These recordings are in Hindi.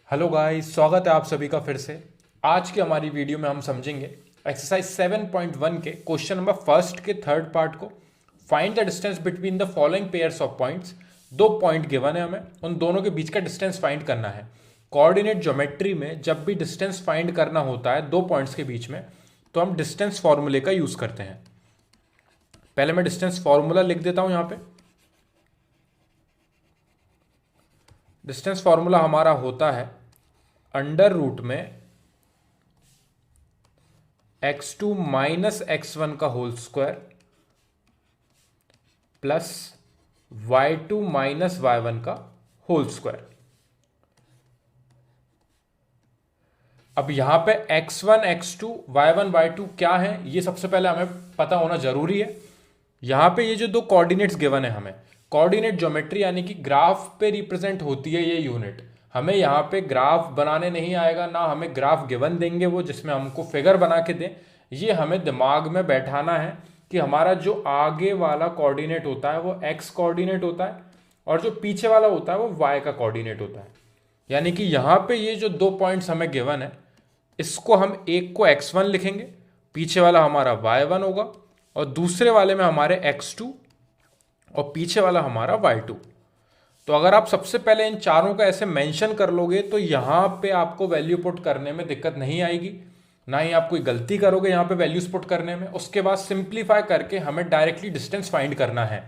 हेलो गाइस, स्वागत है आप सभी का फिर से। आज की हमारी वीडियो में हम समझेंगे एक्सरसाइज 7.1 के क्वेश्चन नंबर फर्स्ट के थर्ड पार्ट को। Find the distance between the following pairs of points. दो पॉइंट गिवन है, हमें उन दोनों के बीच का डिस्टेंस फाइंड करना है। कोऑर्डिनेट ज्योमेट्री में जब भी डिस्टेंस फाइंड करना होता है दो पॉइंट्स के बीच में, तो हम डिस्टेंस फॉर्मूले का यूज करते हैं। पहले मैं डिस्टेंस फॉर्मूला लिख देता हूं यहां पे। डिस्टेंस फॉर्मूला हमारा होता है अंडर रूट में x2 माइनस x1 का whole square plus y2 minus y1 का होल स्क्वायर। अब यहां पे x1 x2 y1 y2 क्या है, ये सबसे पहले हमें पता होना जरूरी है। यहां पे ये जो दो कोऑर्डिनेट्स गिवन है, हमें कोऑर्डिनेट ज्योमेट्री यानी कि ग्राफ पे रिप्रेजेंट होती है ये यूनिट। हमें यहाँ पे ग्राफ बनाने नहीं आएगा, ना हमें ग्राफ गिवन देंगे वो जिसमें हमको फिगर बना के दें। ये हमें दिमाग में बैठाना है कि हमारा जो आगे वाला कोऑर्डिनेट होता है वो एक्स कोऑर्डिनेट होता है और जो पीछे वाला होता है वो वाई का कोऑर्डिनेट होता है। यानी कि यहाँ पे ये जो दो पॉइंट्स हमें गिवन है, इसको हम एक को x1 लिखेंगे, पीछे वाला हमारा y1 होगा, और दूसरे वाले में हमारे x2 और पीछे वाला हमारा y2। तो अगर आप सबसे पहले इन चारों का ऐसे मेंशन कर लोगे तो यहां पे आपको वैल्यू पुट करने में दिक्कत नहीं आएगी, ना ही आप कोई गलती करोगे यहां पे वैल्यूज पुट करने में। उसके बाद सिंप्लीफाई करके हमें डायरेक्टली डिस्टेंस फाइंड करना है।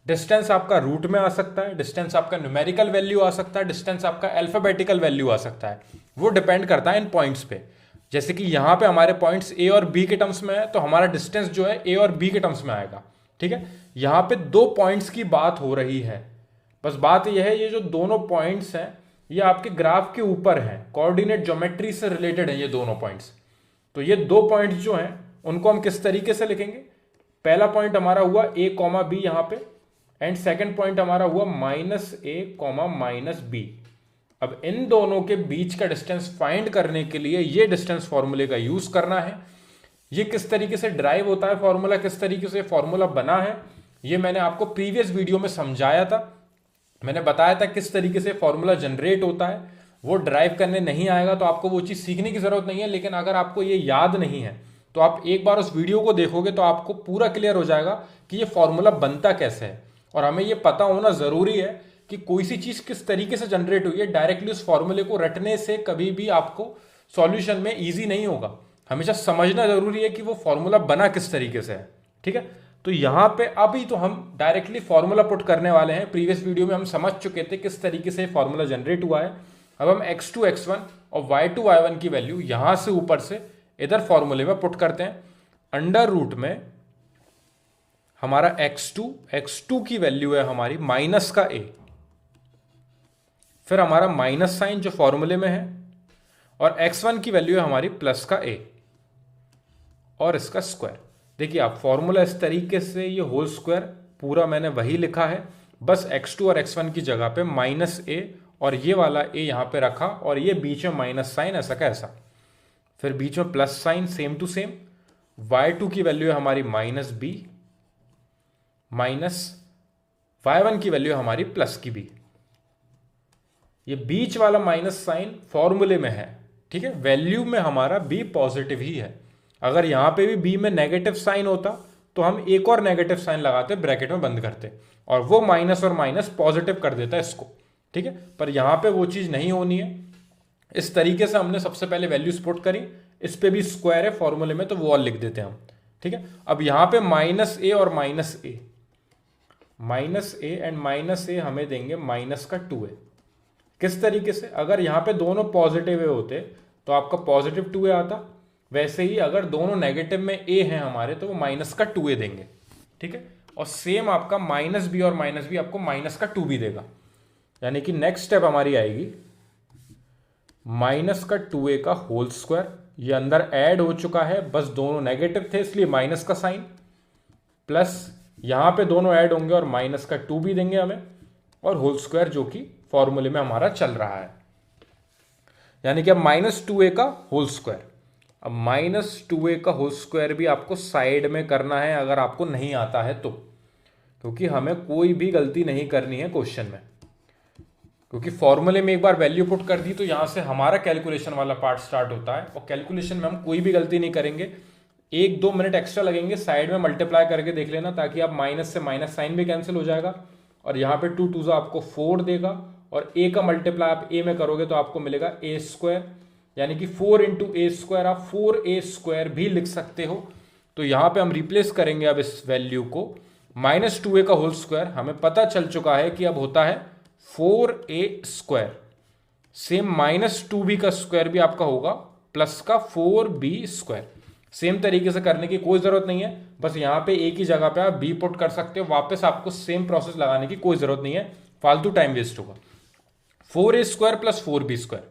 डिस्टेंस आपका रूट में आ सकता है, डिस्टेंस आपका न्यूमेरिकल वैल्यू आ सकता है, डिस्टेंस आपका अल्फाबेटिकल वैल्यू आ सकता है। वो डिपेंड करता है इन पॉइंट्स पे। जैसे कि यहां पे हमारे पॉइंट्स ए और बी के टर्म्स में है, तो हमारा डिस्टेंस जो है ए और बी के टर्म्स में आएगा। ठीक है, यहां पे दो पॉइंट्स की बात हो रही है। बस बात यह है, ये जो दोनों पॉइंट्स हैं ये आपके ग्राफ के ऊपर हैं, कोऑर्डिनेट ज्योमेट्री से रिलेटेड है ये दोनों पॉइंट्स। तो ये दो पॉइंट्स जो हैं उनको हम किस तरीके से लिखेंगे। पहला पॉइंट हमारा हुआ a कॉमा बी यहां पे, एंड सेकेंड पॉइंट हमारा हुआ माइनस ए कॉमा माइनस बी। अब इन दोनों के बीच का डिस्टेंस फाइंड करने के लिए ये डिस्टेंस फॉर्मूले का यूज करना है। ये किस तरीके से ड्राइव होता है फॉर्मूला, किस तरीके से फॉर्मूला बना है, ये मैंने आपको प्रीवियस वीडियो में समझाया था। मैंने बताया था किस तरीके से फॉर्मूला जनरेट होता है। वो ड्राइव करने नहीं आएगा तो आपको वो चीज़ सीखने की ज़रूरत नहीं है, लेकिन अगर आपको ये याद नहीं है तो आप एक बार उस वीडियो को देखोगे तो आपको पूरा क्लियर हो जाएगा कि ये फॉर्मूला बनता कैसे है। और हमें ये पता होना ज़रूरी है कि कोई सी चीज़ किस तरीके से जनरेट हुई है। डायरेक्टली उस फॉर्मूले को रटने से कभी भी आपको सॉल्यूशन में ईजी नहीं होगा। हमेशा समझना ज़रूरी है कि वो फॉर्मूला बना किस तरीके से है। ठीक है, तो यहां पे अभी तो हम डायरेक्टली फॉर्मूला पुट करने वाले हैं। प्रीवियस वीडियो में हम समझ चुके थे किस तरीके से फॉर्मूला जनरेट हुआ है। अब हम x2 x1 और y2 y1 की वैल्यू यहां से ऊपर से इधर फॉर्मूले में पुट करते हैं। अंडर रूट में हमारा x2 की वैल्यू है हमारी माइनस का a, फिर हमारा माइनस साइन जो फॉर्मूले में है, और x1 की वैल्यू है हमारी प्लस का a और इसका स्क्वायर। देखिए आप फॉर्मूला इस तरीके से, ये होल स्क्वायर पूरा मैंने वही लिखा है, बस x2 और x1 की जगह पे माइनस a और ये वाला a यहां पे रखा, और ये बीच में माइनस साइन ऐसा का ऐसा, फिर बीच में plus sign same to same. y2 की वैल्यू है हमारी माइनस b, माइनस y1 की वैल्यू है हमारी प्लस की b। ये बीच वाला माइनस साइन फॉर्मूले में है, ठीक है, वैल्यू में हमारा b पॉजिटिव ही है। अगर यहां पे भी b में नेगेटिव साइन होता तो हम एक और नेगेटिव साइन लगाते, ब्रैकेट में बंद करते, और वो माइनस और माइनस पॉजिटिव कर देता है इसको। ठीक है, पर यहां पे वो चीज नहीं होनी है। इस तरीके से हमने सबसे पहले वैल्यूज पुट करी, इस पे भी स्क्वायर है फॉर्मूले में तो वो और लिख देते हैं हम। ठीक है, अब यहां पे माइनस ए और minus A, minus A and minus A हमें देंगे माइनस का 2a। किस तरीके से, अगर यहां पे दोनों पॉजिटिव ए होते तो आपका पॉजिटिव 2a आता, वैसे ही अगर दोनों नेगेटिव में a हैं हमारे तो वो माइनस का 2a देंगे। ठीक है, और सेम आपका माइनस बी और माइनस बी आपको माइनस का 2 भी देगा। यानी कि नेक्स्ट स्टेप हमारी आएगी माइनस का 2a का होल स्क्वायर। ये अंदर ऐड हो चुका है, बस दोनों नेगेटिव थे इसलिए माइनस का साइन, प्लस यहां पे दोनों ऐड होंगे और माइनस का 2 भी देंगे हमें, और होल स्क्वायर जो कि फॉर्मूले में हमारा चल रहा है। यानी कि अब माइनस 2a का होल स्क्वायर। अब माइनस 2a का होल स्क्वायर भी आपको साइड में करना है अगर आपको नहीं आता है तो, क्योंकि हमें कोई भी गलती नहीं करनी है क्वेश्चन में। क्योंकि फॉर्मूले में एक बार वैल्यू पुट कर दी तो यहाँ से हमारा कैलकुलेशन वाला पार्ट स्टार्ट होता है, और कैलकुलेशन में हम कोई भी गलती नहीं करेंगे। 1-2 मिनट एक्स्ट्रा लगेंगे, साइड में मल्टीप्लाई करके देख लेना, ताकि आप माइनस से माइनस साइन भी कैंसिल हो जाएगा, और यहाँ पे 2 2 आपको 4 देगा, और a का मल्टीप्लाई आप a में करोगे तो आपको मिलेगा a स्क्वायर, यानी कि 4 इंटू ए स्क्वायर, आप 4a स्क्वायर भी लिख सकते हो। तो यहाँ पे हम रिप्लेस करेंगे अब इस वैल्यू को, -2a का होल स्क्वायर हमें पता चल चुका है कि अब होता है 4a स्क्वायर। सेम -2b का स्क्वायर भी आपका होगा प्लस का 4b स्क्वायर। सेम तरीके से करने की कोई जरूरत नहीं है, बस यहाँ पे एक ही जगह पे आप b पुट कर सकते हो, वापस आपको सेम प्रोसेस लगाने की कोई जरूरत नहीं है, फालतू टाइम वेस्ट होगा। 4a square plus 4b square.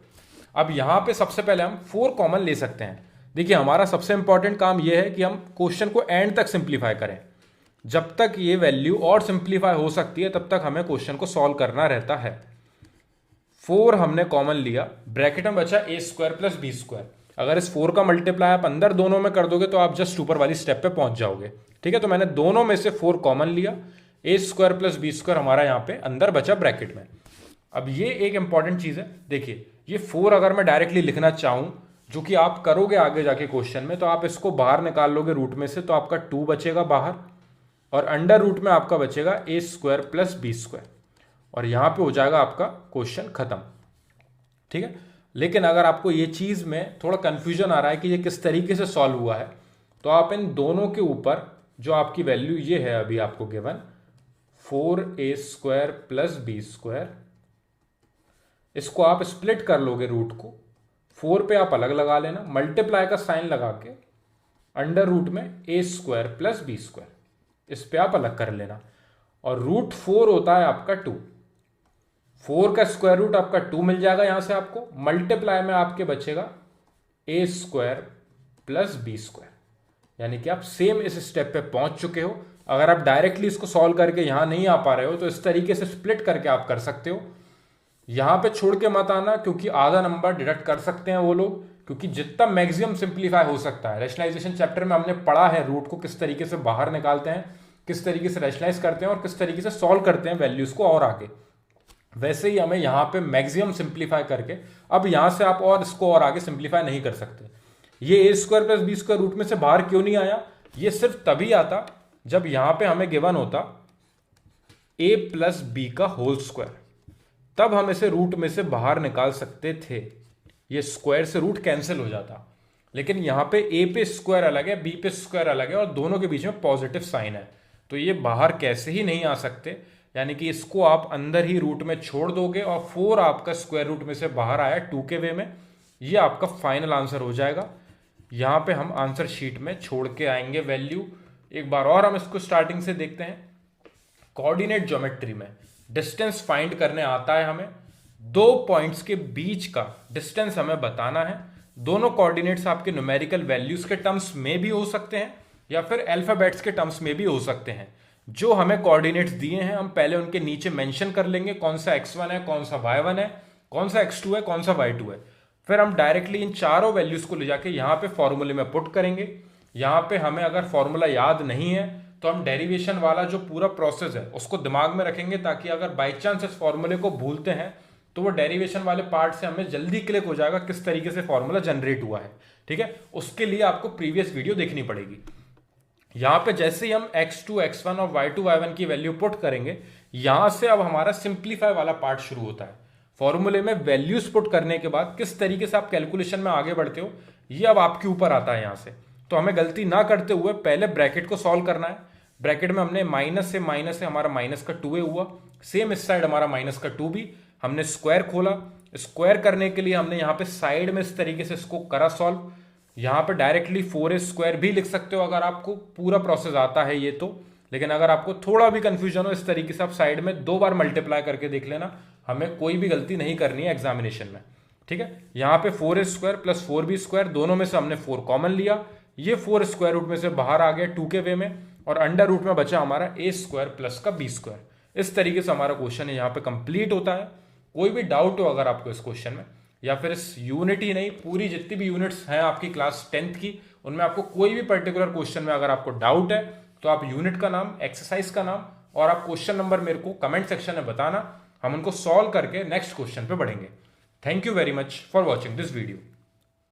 अब यहाँ पे सबसे पहले हम 4 कॉमन ले सकते हैं। देखिए हमारा सबसे इंपॉर्टेंट काम यह है कि हम क्वेश्चन को एंड तक सिंप्लीफाई करें। जब तक ये वैल्यू और सिंप्लीफाई हो सकती है तब तक हमें क्वेश्चन को सॉल्व करना रहता है। 4 हमने कॉमन लिया, ब्रैकेट में बचा a square plus b square. अगर इस 4 का मल्टीप्लाई आप अंदर दोनों में कर दोगे तो आप जस्ट ऊपर वाली स्टेप पे पहुंच जाओगे। ठीक है, तो मैंने दोनों में से 4 कॉमन लिया, a square plus b square हमारा यहाँ पे अंदर बचा ब्रैकेट में। अब ये एक इंपॉर्टेंट चीज है, देखिए ये 4 अगर मैं डायरेक्टली लिखना चाहूं, जो कि आप करोगे आगे जाके क्वेश्चन में, तो आप इसको बाहर निकाल लोगे रूट में से, तो आपका 2 बचेगा बाहर, और अंडर रूट में आपका बचेगा a square plus b square, और यहां पे हो जाएगा आपका क्वेश्चन खत्म। ठीक है, लेकिन अगर आपको ये चीज में थोड़ा कंफ्यूजन आ रहा है कि ये किस तरीके से सॉल्व हुआ है, तो आप इन दोनों के ऊपर जो आपकी वैल्यू ये है अभी आपको given 4a square plus b square, इसको आप स्प्लिट कर लोगे रूट को, 4 पे आप अलग लगा लेना, मल्टीप्लाई का साइन लगा के अंडर रूट में a square plus b square, इस पे आप अलग कर लेना, और रूट 4 होता है आपका 2। 4 का स्क्वायर रूट आपका 2 मिल जाएगा यहां से आपको, मल्टीप्लाई में आपके बचेगा a square plus b square, यानी कि आप सेम इस स्टेप पे पहुंच चुके हो। अगर आप डायरेक्टली इसको सॉल्व करके यहां नहीं आ पा रहे हो तो इस तरीके से स्प्लिट करके आप कर सकते हो। यहां पे छोड़ के मत आना, क्योंकि आधा नंबर डिडक्ट कर सकते हैं वो लोग, क्योंकि जितना मैक्सिमम सिंप्लीफाई हो सकता है, रैशनलाइजेशन चैप्टर में हमने पढ़ा है रूट को किस तरीके से बाहर निकालते हैं, किस तरीके से रैशनलाइज करते हैं और किस तरीके से सॉल्व करते हैं वैल्यूज को और आगे। वैसे ही हमें यहाँ पे मैक्सिमम सिंप्लीफाई करके, अब यहां से आप और इसको और आगे सिंप्लीफाई नहीं कर सकते। ये a square plus b square root में से बाहर क्यों नहीं आया, ये सिर्फ तभी आता जब यहां पे हमें गिवन होता a प्लस b का होल स्क्वायर, तब हम इसे रूट में से बाहर निकाल सकते थे, ये स्क्वायर से रूट कैंसिल हो जाता। लेकिन यहाँ पे a पे स्क्वायर अलग है, b पे स्क्वायर अलग है, और दोनों के बीच में पॉजिटिव साइन है, तो ये बाहर कैसे ही नहीं आ सकते। यानी कि इसको आप अंदर ही रूट में छोड़ दोगे, और 4 आपका स्क्वायर रूट में से बाहर आया 2 के वे में, ये आपका फाइनल आंसर हो जाएगा। यहाँ पे हम आंसर शीट में छोड़ के आएंगे वैल्यू। एक बार और हम इसको स्टार्टिंग से देखते हैं। कोऑर्डिनेट ज्योमेट्री में डिस्टेंस फाइंड करने आता है हमें, 2 पॉइंट्स के बीच का डिस्टेंस हमें बताना है। दोनों कोऑर्डिनेट्स आपके न्यूमेरिकल वैल्यूज के टर्म्स में भी हो सकते हैं या फिर अल्फाबेट्स के टर्म्स में भी हो सकते हैं। जो हमें कोऑर्डिनेट्स दिए हैं हम पहले उनके नीचे मेंशन कर लेंगे, कौन सा x1 है, कौन सा y1 है, कौन सा x2 है, कौन सा y2 है। फिर हम डायरेक्टली इन चारों वैल्यूज को ले जाके यहाँ पे फॉर्मूले में पुट करेंगे। यहाँ पे हमें अगर फॉर्मूला याद नहीं है तो हम डेरिवेशन वाला जो पूरा प्रोसेस है उसको दिमाग में रखेंगे, ताकि अगर बाई चांस इस फॉर्मूले को भूलते हैं तो वो डेरिवेशन वाले पार्ट से हमें जल्दी क्लिक हो जाएगा किस तरीके से फॉर्मूला जनरेट हुआ है। ठीक है, उसके लिए आपको प्रीवियस वीडियो देखनी पड़ेगी। यहां पे जैसे ही हम x2 x1 और y2 y1 की वैल्यू पुट करेंगे, यहां से अब हमारा सिंप्लीफाई वाला पार्ट शुरू होता है। फॉर्मूले में वैल्यूज पुट करने के बाद किस तरीके से आप कैलकुलेशन में आगे बढ़ते हो ये अब आपके ऊपर आता है। यहां से तो हमें गलती ना करते हुए पहले ब्रैकेट को सॉल्व करना है। ब्रैकेट में हमने माइनस से हमारा माइनस का 2a हुआ, सेम इस साइड हमारा माइनस का 2b, हमने स्क्वायर खोला। स्क्वायर करने के लिए हमने यहाँ पे साइड में इस तरीके से इसको करा सॉल्व। यहाँ पे डायरेक्टली 4a स्क्वायर भी लिख सकते हो अगर आपको पूरा प्रोसेस आता है ये तो, लेकिन अगर आपको थोड़ा भी कंफ्यूजन हो इस तरीके से आप साइड में 2 बार मल्टीप्लाई करके देख लेना, हमें कोई भी गलती नहीं करनी है एग्जामिनेशन में। ठीक है, यहाँ पे 4a square plus 4b square, दोनों में से हमने 4 कॉमन लिया, ये 4 स्क्वायर रूट में से बाहर आ गया 2 के वे में, और अंडर रूट में बचा हमारा a स्क्वायर प्लस का b स्क्वायर। इस तरीके से हमारा क्वेश्चन यहाँ पे कंप्लीट होता है। कोई भी डाउट हो अगर आपको इस क्वेश्चन में, या फिर इस यूनिट ही नहीं पूरी जितनी भी यूनिट्स हैं आपकी क्लास 10th की, उनमें आपको कोई भी पर्टिकुलर क्वेश्चन में अगर आपको डाउट है तो आप यूनिट का नाम, एक्सरसाइज का नाम और आप क्वेश्चन नंबर मेरे को कमेंट सेक्शन में बताना। हम उनको सॉल्व करके नेक्स्ट क्वेश्चन पे बढ़ेंगे। Thank you very much for watching this video.